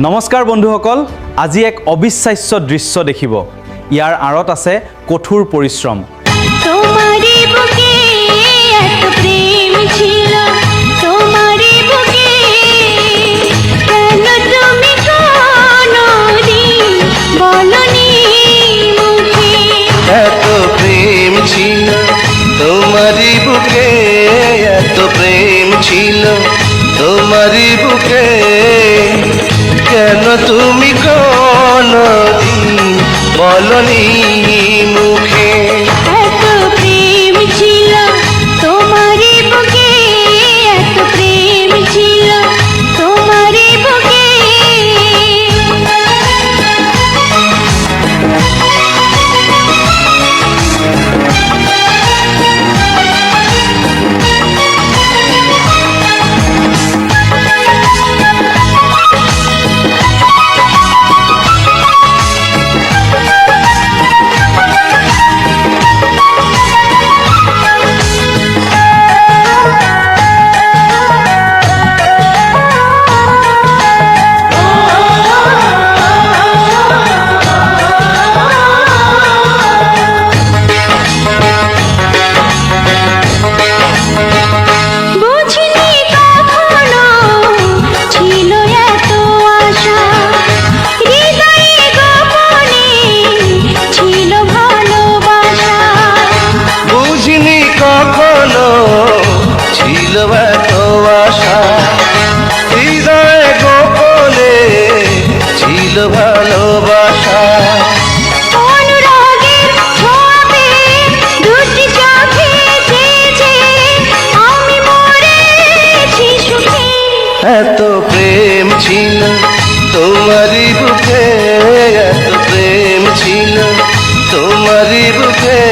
নমস্কাৰ বন্ধুসকল, আজি এক অবিশ্বাস্য দৃশ্য দেখিব। ইয়াৰ আঁৰত আছে কঠোৰ পৰিশ্ৰম। তোমারি বুকে এত প্রেম ছিল, তোমারি বুকে কেন তুমি কোনদিন বলনি মুখে। এত প্রেম ছিল তোমারি বুকে, এত প্রেম ছিল তোমারি বুকে, কেন তুমি কোনদিন বলনি মুখে। এত প্রেম ছিল তোমারি বুকে, এত প্রেম ছিল তোমারি বুকে। ভালোবাসা অনুরাগের ছোঁয়াতে দুটি চোখে চেয়েছে আমি মরেছি সুখে। এত প্রেম ছিল তোমারি বুকে, এত প্রেম ছিল তোমারি বুকে।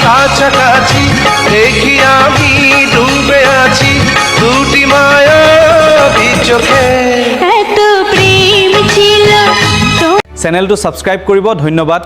কাছাকাছি দেখি আমি ডুবে আছি দুটি মায়াবী চোখে। এত প্রেম ছিল। চেনেলটো ছাবস্ক্ৰাইব কৰিব। ধন্যবাদ।